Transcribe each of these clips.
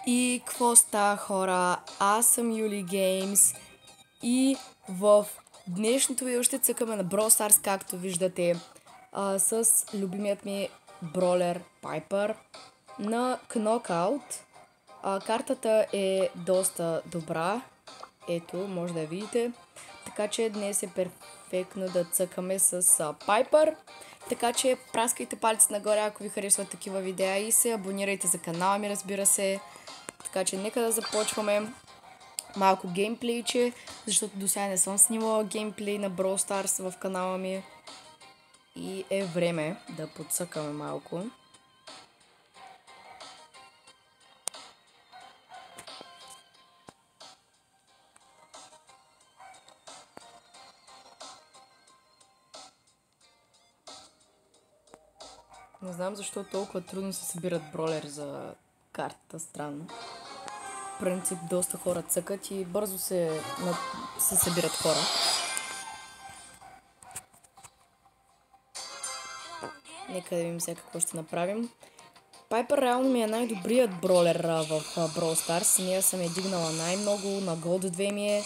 И какво става, хора? Аз съм Юли Геймс и в днешното видео ще цъкаме на Brawl Stars, както виждате, с любимият ми бролер Пайпър на Knockout. Картата е доста добра, ето, може да я видите, така че днес е перфектно да цъкаме с Пайпър. Така че праскайте палец нагоре, ако ви харесват такива видеа, и се абонирайте за канала ми, разбира се. Така че нека да започваме малко геймплейче, защото до сега не съм снимала геймплей на Brawl Stars в канала ми. И е време да подсъкаме малко. Не знам защо толкова трудно се събират бролери за картата, странно. В принцип доста хора цъкат и бързо се събират хора. Нека да видим сега какво ще направим. Пайпър реално ми е най-добрият бролер в Brawl Stars. Ние съм я дигнала най-много, на Gold 2 ми е.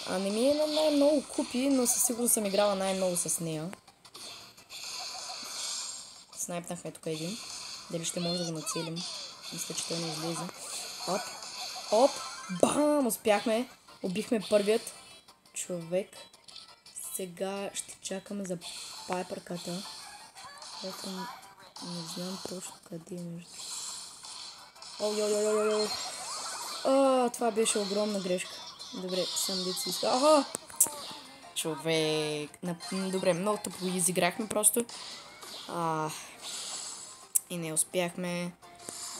Не ми е на най-много купи, но със сигурност съм играла най-много с нея. Снайпнахме тук един. Дали ще може да го нацелим? Мисля, че той не излезе. Оп! Оп! Бам! Успяхме! Убихме първият човек. Сега ще чакаме за пайпърката. Ето, не знам точно къде е между. Ой. Това беше огромна грешка. Добре, съм деца иска. Ага! Човек! Добре, много тъпо го изиграхме просто. И не успяхме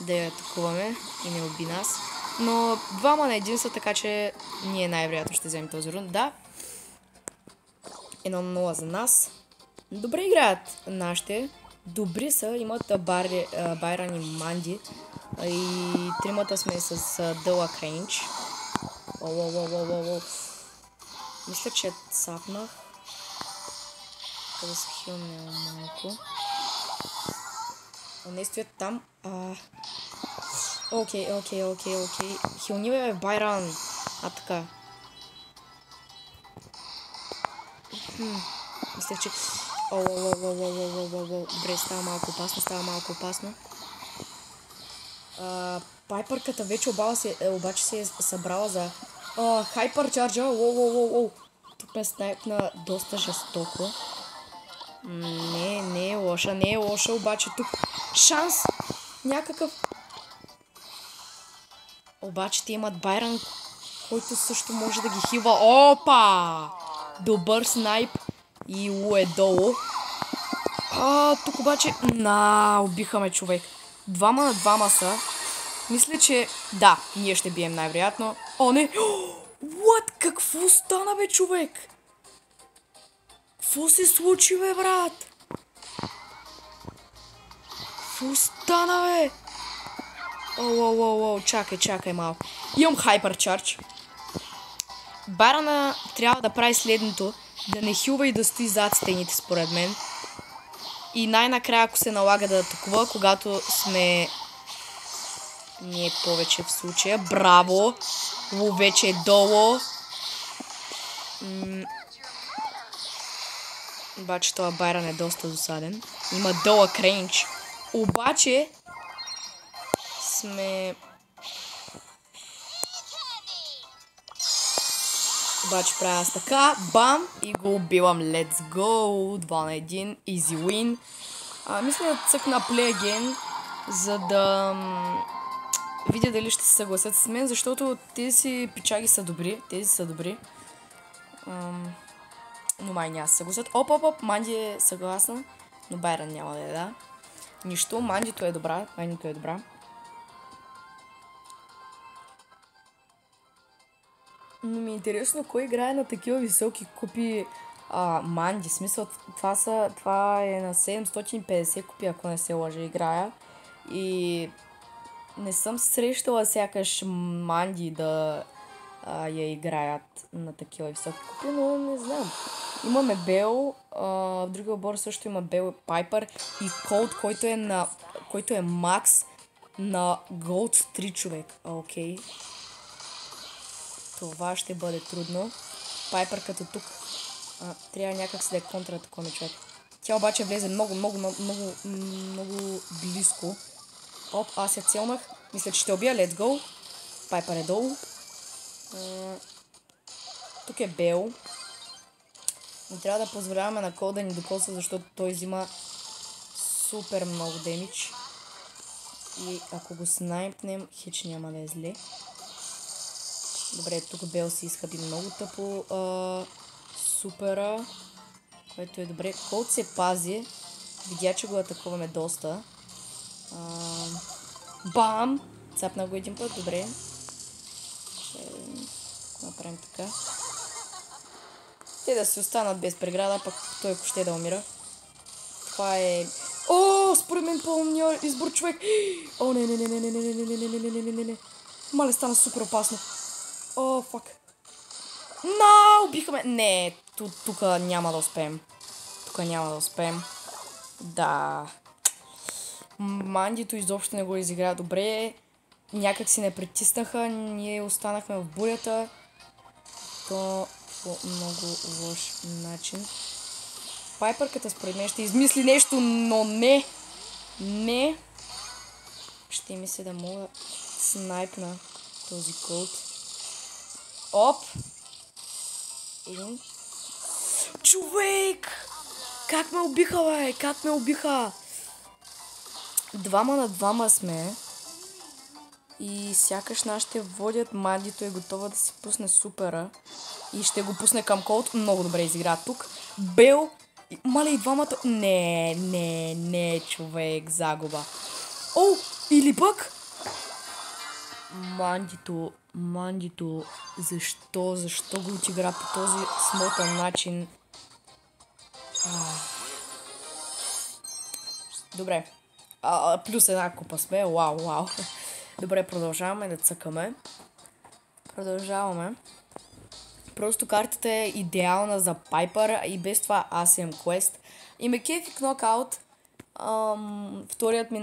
да я атакуваме и не уби нас. Но 2 на 1 са, така че ние най-вероятно ще вземем този рунд. Да. 1-0 за нас. Добре играят нашите. Добри са. Имат Байран и Манди. И тримата сме с дълъг рейндж. Мисля, че цапнах. Да се хилне малко. Не стоят там. Окей. Хилни бе, Байран. Така. Мисля, че... Добре, става малко опасно. Пайпърката вече обаче се е събрала за... Хайпер чарджа. Тук ме снайпна доста жестоко. Не е лоша, обаче тук шанс някакъв. Обаче те имат Байран, който също може да ги хилва. Опа! Добър снайп и е долу. Тук обаче... убихаме човек. 2 на 2 са. Мисля, че... Да, ние ще бием най-вероятно. Не! What? Какво стана, бе, човек? Какво се случи, бе, брат? Какво стана, бе? Чакай малко. Имам хайпер чардж. Байрана трябва да прави следното. Да не хилва и да стои зад стените, според мен. И най-накрая, ако се налага да атакува, когато сме... Ние повече в случая. Браво! Лу вече е долу. Обаче това Байран е доста досаден. Има дълъг рейндж. Обаче сме... Обаче правя аз така. Бам! И го убивам. Let's go! 2 на 1. Easy win. Мисля да цъкна play again, за да видя дали ще се съгласят с мен, защото тези пичаги са добри. Но май няма се съгласят. Оп, Манди е съгласна, но Байран няма да е, да. Нищо, Мандито е добра, Но ми е интересно кой играе на такива високи купи Манди. Смисъл, това е на 750 купи, ако не се лъжа, играя. И не съм срещала сякаш Манди да я играят на такива високи купи, но не знам. Имаме Бел, в другия отбор също има Бел, Пайпър и Колт, който е Макс. на Gold 3 човек. Окей. Това ще бъде трудно. Пайпър като тук. Трябва някак си да е контратакуваме човек. Тя обаче влезе много близко. Оп, аз я целнах. Мисля, че ще убия. Let's go. Пайпър е долу. Тук е Бел. Но трябва да позволяваме на Кол да ни докосва, защото той взима супер много демидж. И ако го снайпнем, хич няма да е зле. Добре, тук Бел си изхъби много тъпо супера, което е добре. Колт се пази. Видя, че го атакуваме доста. Бам! Цапна го един път, добре. Ще направим така. Те да си останат без преграда, пък той ако ще да умира. Това е... О, според мен по-умния избор човек. О, не. Мале, стана супер опасно. О, фак. Убиха ме. Не, тук няма да успеем. Да. Мандито изобщо не го изигра добре. Някак си не притиснаха. Ние останахме в бурята. То по много лош начин. Пайпърката според мен ще измисли нещо, но не. Не. Ще ми се да мога снайпна този Колт. Оп! Един. Човек! Как ме убиха, бе? Как ме убиха? 2 на 2 сме. И сякаш нашите водят. Мандито е готова да си пусне супера. И ще го пусне към Колт. Много добре изигра тук. Бел. Мале и двамата. Не, човек. Загуба. О! Или пък? Мандито. Защо го отигра по този смотан начин? Добре. Плюс една купа сме. Вау. Добре, продължаваме да цъкаме. Просто картата е идеална за Пайпър и без това аз имам квест. И ме кефи Knockout. Вторият ми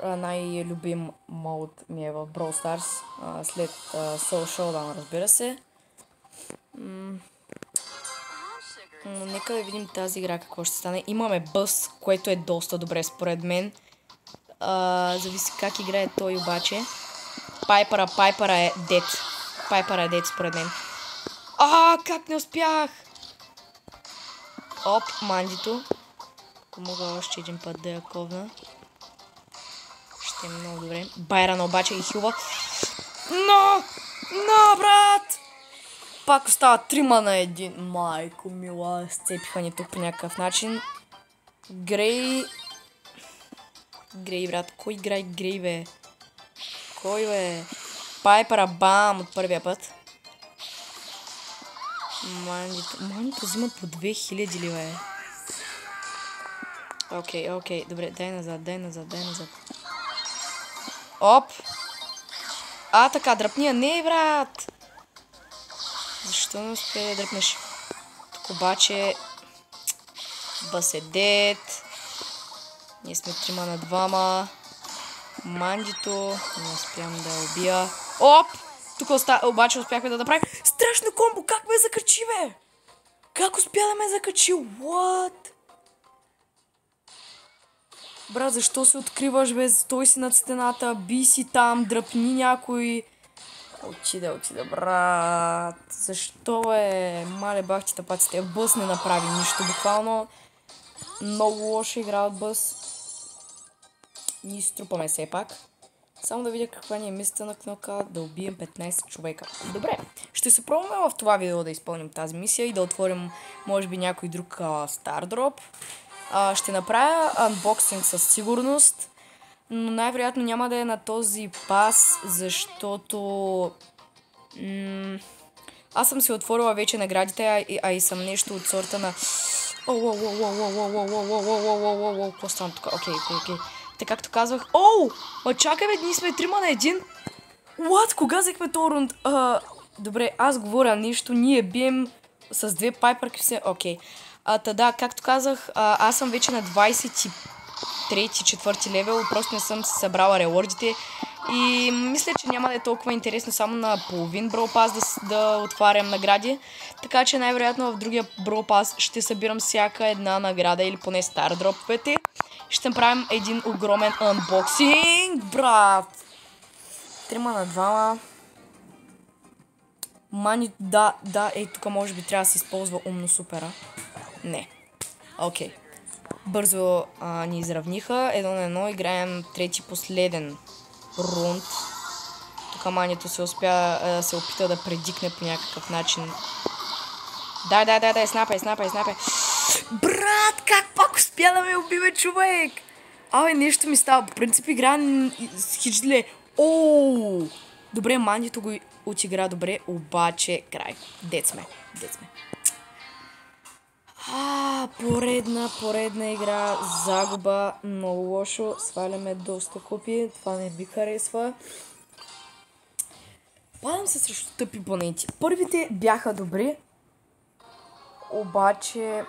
най-любим мод ми е в Brawl Stars. След Soul Showdown, разбира се. Нека да видим тази игра какво ще стане. Имаме бъс, което е доста добре според мен. Зависи как играе той обаче. Пайпъра е дед. Пайпъра е дед според мен. Как не успях! Оп, Мандито. Ако мога още един път да я ковна. Ще е много добре. Байран обаче и хилва. Но, брат! Пак остава 3 на 1. Майко мила, сцепиха ни тук по някакъв начин. Грей, брат. Кой играе Грей, бе? Кой, бе? Пайпъра, бам, от първия път. Мандито взима по 2000 ли, бе? Окей. Добре, дай назад. Оп! Така, дръпния. Не, брат! Защо не успя да дръпнеш? Тук обаче... Бъс е дед. Ние сме 3 на 2. Мандито. Не успявам да я убия. Оп! Тук обаче успяхме да направим страшно комбо. Как ме закачи, бе? Как успя да ме закачи? What? Брат, защо се откриваш, бе? Стой си над стената, би си там, дръпни някой. Отида, брат. Защо, бе? Мале бах ти тъпаците. Бъс не направи нищо. Буквално много лоша игра от Бъс. Ние струпаме все пак. Само да видя каква ни е мисията на Knockout, да убием 15 човека. Добре, ще се пробваме в това видео да изпълним тази мисия и да отворим, може би, някой друг Star Drop. Ще направя анбоксинг със сигурност, но най-вероятно няма да е на този пас, защото аз съм си отворила вече наградите, а и съм нещо от сорта на... Какво стана тук? Окей. Така както казвах... Чакай, бе, ние сме 3 на 1. What? Кога взехме този рунд? Добре, аз говоря нищо. Ние бием с 2 пайпърки все. Окей. Да, както казах, аз съм вече на 25 трети, четвърти левел, просто не съм си събрала реордите. И мисля, че няма да е толкова интересно само на половин Brawl Pass да отварям награди. Така че най-вероятно в другия Brawl Pass ще събирам всяка една награда или поне стар дроповете. Ще направим един огромен анбоксинг, брат! 3 на 2. Мани, да, тук може би трябва да се използва умно супера. Не. Окей. Бързо ни изравниха. 1-1, играем трети последен рунд. Тук манито се опита да предикне по някакъв начин. Дай, снапай. Брат, как пак успя да ме убива човек? Нещо ми става. По принцип игра с хиджле. Ооо! Добре, манито го отигра добре, обаче край. Дет сме. Поредна игра, загуба, много лошо, сваляме доста копии, това не ви харесва. Падам се срещу тъпи абоненти. Първите бяха добри, обаче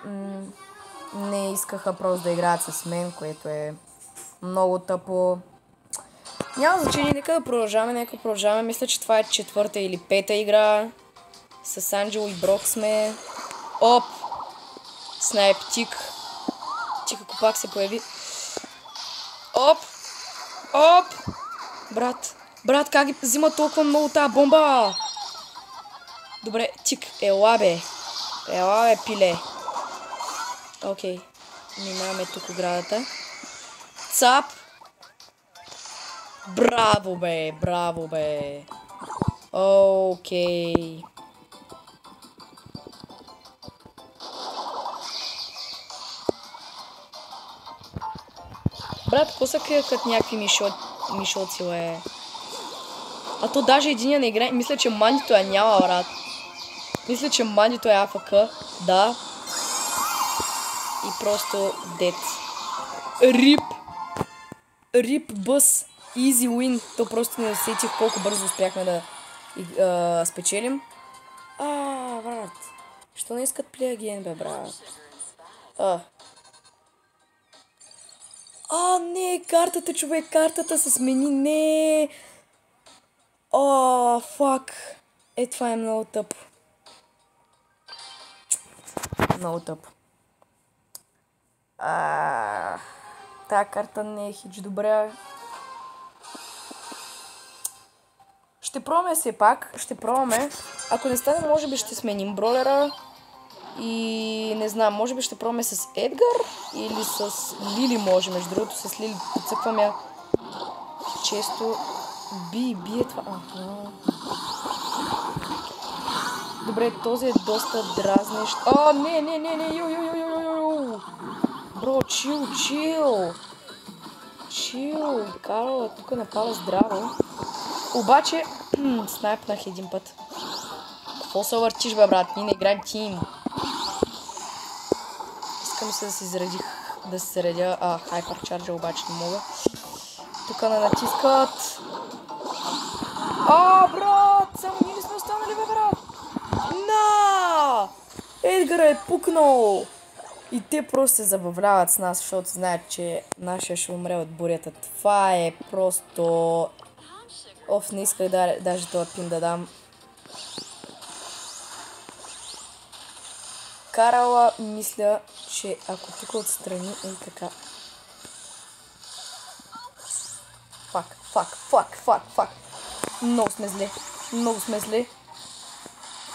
не искаха просто да играят с мен, което е много тъпо. Няма значение, нека да продължаваме. Мисля, че това е четвърта или пета игра. С Анджело и Брок сме. Оп! Снайп, тик. Тик, ако пак се появи. Оп! Брат, как ги взима толкова много тази бомба? Добре, тик, ела бе, пиле. Окей, минаваме тук оградата. Цап! Браво бе. Окей. Брат, какво са крият като някакви мишоци, бе? А то даже единия не играе. Мисля, че манито я няма, брат. Мисля, че манито е АФК. Да. И просто дет. Рип бъс. Easy win. То просто не усетих колко бързо успяхме да спечелим. Брат. Що не искат play again, бе, брат? Не, картата, човек, картата се смени, не. Фак. Това е много тъпо. Много тъпо. Тая карта не е хич добре. Ще пробваме все пак. Ако не стане, може би ще сменим бролера. И не знам, може би ще пробваме с Едгар или с Лили може. Между другото с Лили подцъквам я често. Бие това. Добре, този е доста дразнещ. Не. Йо. Бро, чил. Карла тук напала здраво. Обаче, снайпнах един път. Какво се въртиш, бе, брат? Ние не играем тим. Искам се да се заредя хайперчарджа, обаче не мога. Тук не натискат. Брат! Само ние не сме останали, бе, брат! Едгар е пукнал! И те просто се забавляват с нас, защото знаят, че нашия ще умре от бурята. Това е просто... не исках даже този пин да дам. Карала, мисля, че ако тук отстрани и така. Фак. Много сме зле.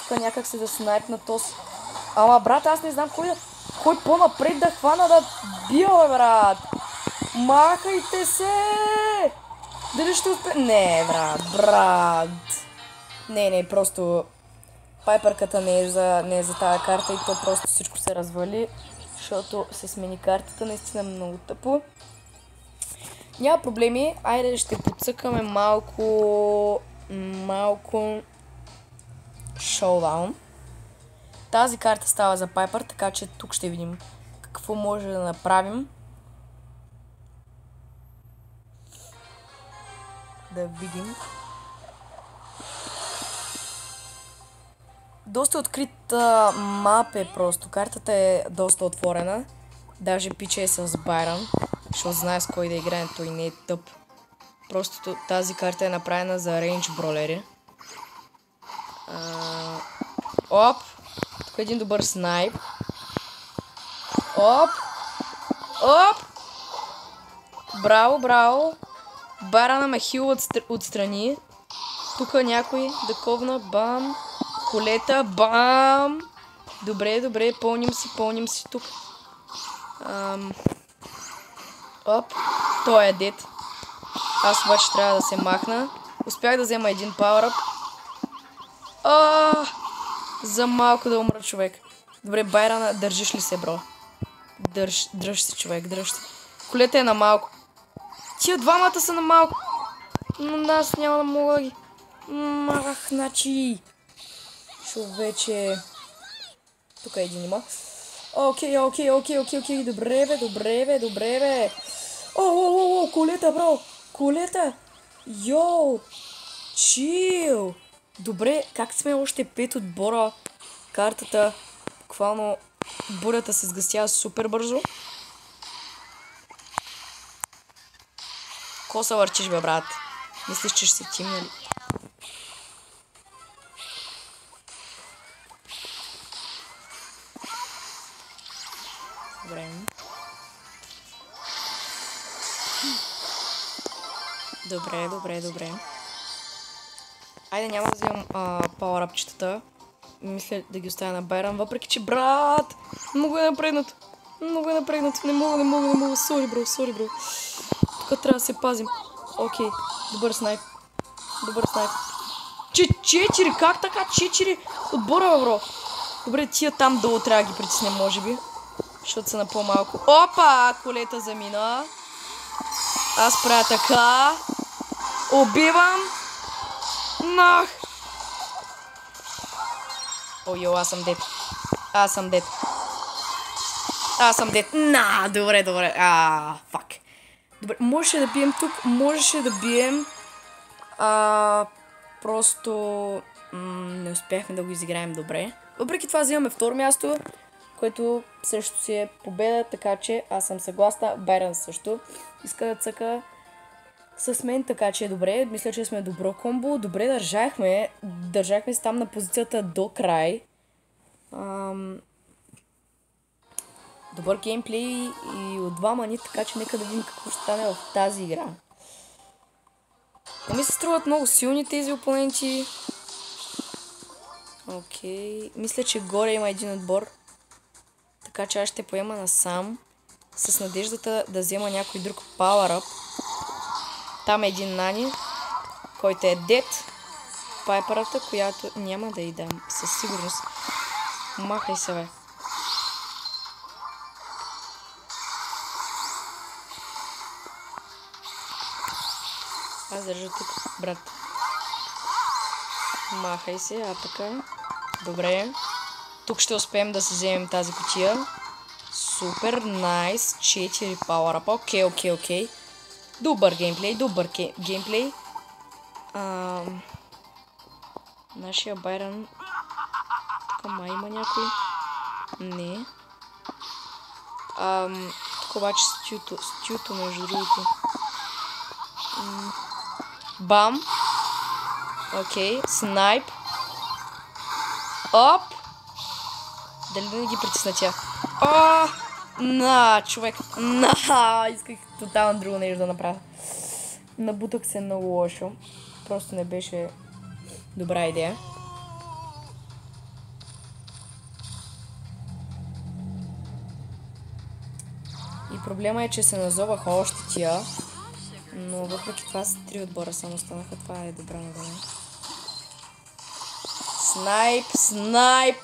Тук някак се да снайпна този. Брат, аз не знам кой по-напред да хвана да бия, бе, брат. Махайте се! Дали ще успе... Не, брат. Не, просто... Пайперката не е за тази карта и то просто всичко се развали, защото се смени картата, наистина много тъпо. Няма проблеми, айде ще подсъкаме малко шоудаун. Тази карта става за Пайпер, така че тук ще видим какво може да направим. Да видим. Доста открита мап е просто. Картата е доста отворена. Даже пиче е с Байрон. Защото знае с кой да играем, той не е тъп. Просто тази карта е направена за рейндж бролери. Оп! Тук е един добър снайп. Оп! Оп! Браво, браво! Барана ме хил отстрани. Тук някой да ковна. Бам! Колета. Бам! Добре, добре. Пълним си тук. Оп! Той е дед. Аз обаче трябва да се махна. Успях да взема един пауъръп. За малко да умра, човек. Добре, Байрана, държиш ли се, бро? Дръж се, човек, дръж се. Колета е на малко. Тия двамата са на малко. Но аз няма да мога да ги... Махначи. Човече. Тук е един има. Окей. Добре, бе. О, колета, бро. Колета. Йоу. Чил. Добре, как сме още 5 отбора. Картата, буквално бурята се сгъстява супер бързо. Ко се върчиш, бе, брат? Мислиш, че ще се тимне ли? Добре. Айде, няма да вземам пауърапчетата. Мисля да ги оставя на Байран, въпреки че, брат, много е напрегнат. Не мога. Сори, бро. Тук трябва да се пазим. Окей, добър снайп. 4, как така? 4 отбора, бро. Добре, тия там долу трябва да ги притиснем, може би. Защото са на по-малко. Опа, колета замина. Аз правя така. Убивам. Нах. Ойо, аз съм дед. Добре. Фак. Добре, можеше да бием тук. Просто не успяхме да го изиграем добре. Въпреки това взимаме второ място, което също си е победа, така че аз съм съгласна. Байран също иска да цъка с мен, така че е добре. Мисля, че сме добро комбо. Добре държахме се там на позицията до край. Добър геймплей и от двама ни, така че нека да видим какво ще стане в тази игра. Не ми се струват много силни тези опоненти. Окей. Мисля, че горе има един отбор. Така че аз ще поема насам. С надеждата да взема някой друг power-up. Там е един Нани, който е дед. Пайпърата, която няма да й дам. Със сигурност. Махай се, бе. Аз държа тук, брат. Махай се, така. Добре. Тук ще успеем да си вземем тази кутия. Супер, найс. 4 пауърапа. Окей. Добър геймплей. Нашия Байран. Тук май има някой. Не. Тук обаче стюто между другото. Бам. Окей, снайп. Оп. Дали да не ги притисна тях? Човек. Исках тотално друго нещо да направя. Набутах се много лошо. Просто не беше добра идея. И проблема е, че се назоваха още тия. Но въпреки това с 3 отбора само станаха. Това е добра новина. Снайп!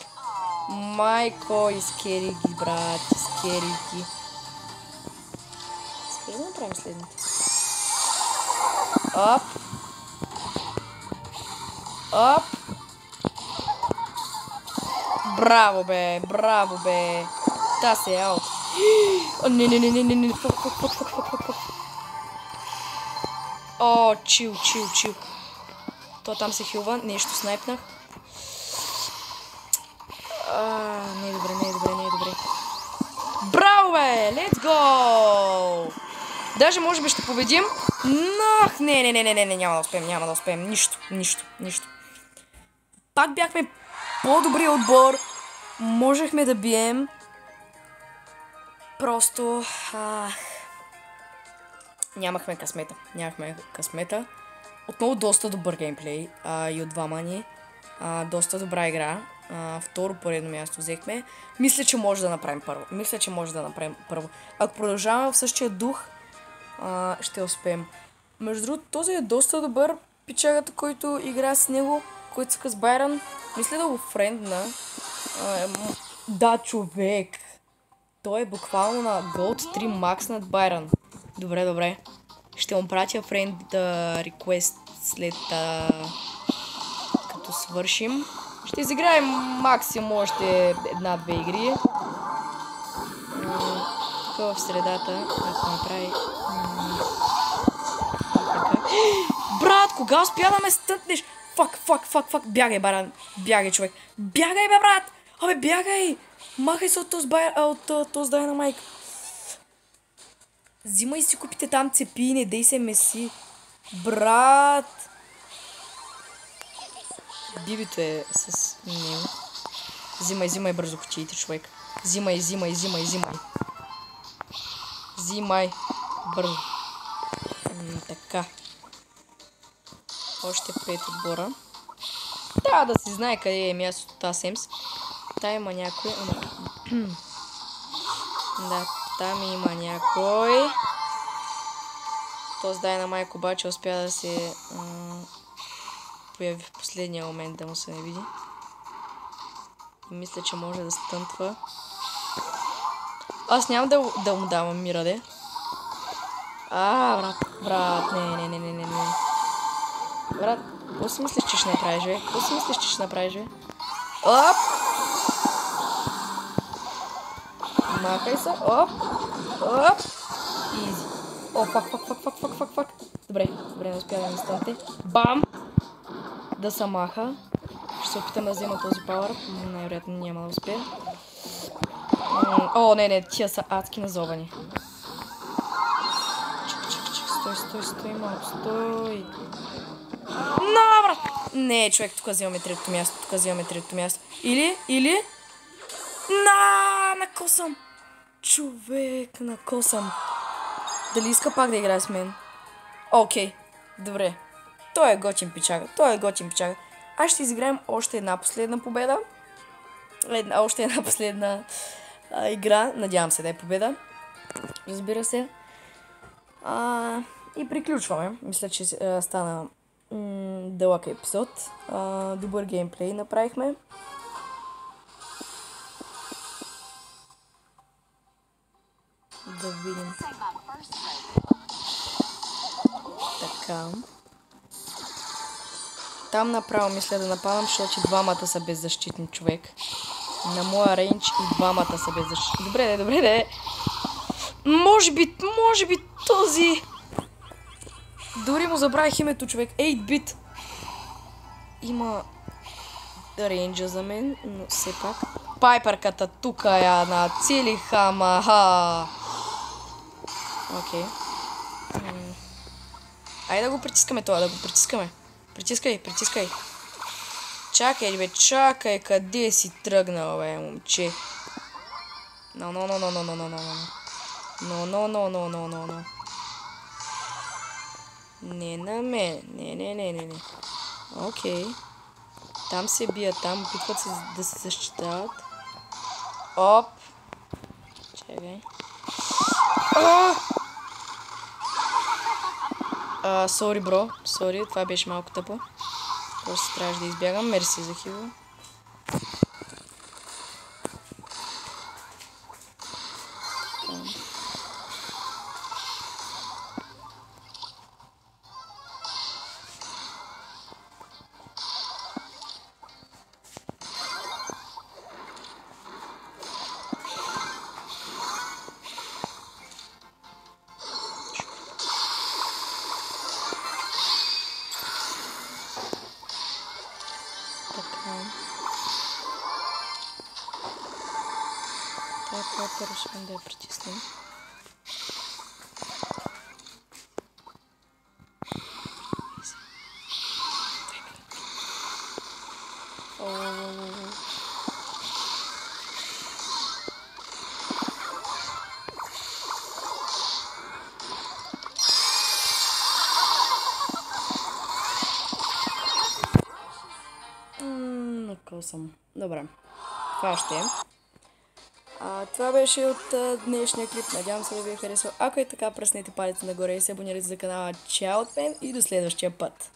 Майко, изкери ги, брат, изкери ги. Искаш да направим следното? Оп! Браво, бе! Та се е аут. Не. О, чил. То там се хилва, нещо снайпнах. Не е добре. Браво, бе! Let's go! Даже може би ще победим. Нах, не, няма да успеем. Нищо. Пак бяхме по-добри отбор. Можехме да бием. Просто... Нямахме късмета. Отново доста добър геймплей и от двама ни. Доста добра игра. Второ поредно място взехме. Мисля, че може да направим първо. Ако продължаваме в същия дух, ще успеем. Между другото, този е доста добър. Пичагата, който игра с него, който се казва Байрон. Мисля да го френдна. Да, човек. Той е буквално на Gold 3 Max над Байрон. Добре. Ще му пратя friend request след като свършим. Ще изиграем максимум още една-две игри. Тук в средата, ако направи... Брат, кога успя да ме стънтнеш? Фак. Бягай, баран. Бягай, човек. Бягай, бе, брат. Абе, бягай. Махай се от този Дайнамайк. Взимай си купите там цепи и не дей се меси. Брат. Бибито е с него. Взимай бързо кутиите, човек. Взимай. Взимай. Бързо. Така. Още 5 отбора. Трябва да си знае къде е мястото Тасемс. Та има някой. Да, там има някой. Този Дайнамайк обаче успя да се появи в последния момент, да му се не види. И мисля, че може да стънтва. Аз няма да му давам мира, де. Брат, не. Брат, какво си мислиш, че ще направиш, бе? Оп! Махай се, оп! Изи. О, фак. Добре, не успя да ми стънте. Бам! Да се маха. Ще се опитам да взема този пауър. Най-вероятно няма да успея. О, не, тия са адски назовани. Чак, стой малко, стой. Брат! Не, човек, тук взимаме третото място. Или? Накосам! Човек, накосам. Дали иска пак да играе с мен? Окей, добре. Той е готин пичага. Аз ще изиграем още една последна победа. Още една последна игра. Надявам се да е победа. Разбира се. И приключваме. Мисля, че стана дълъг епизод. Добър геймплей направихме. Да видим. Така. Там направо мисля да нападам, защото двамата са беззащитни, човек. На моя рейндж и двамата са беззащитни. Добре. Може би този... Дори му забравих името, човек. 8-bit. Има рейнджа за мен, но все пак. Пайперката тук я нацелих, ама... Окей. Айде да го притискаме това, Притискай. Чакай, къде си тръгнал, бе, момче? No. Не на мен. Не. Окей. Там се бият, там опитват се да се защитават. Оп. Чакай. Сори, бро. Това беше малко тъпо. Просто трябваше да избягам. Мерси за хило. Първо ще да я притиснем. Накъл съм. Добре. Това ще е. Това беше от днешния клип. Надявам се да ви е харесал. Ако е така, пръснете палец нагоре и се абонирайте за канала. Чао от мен и до следващия път.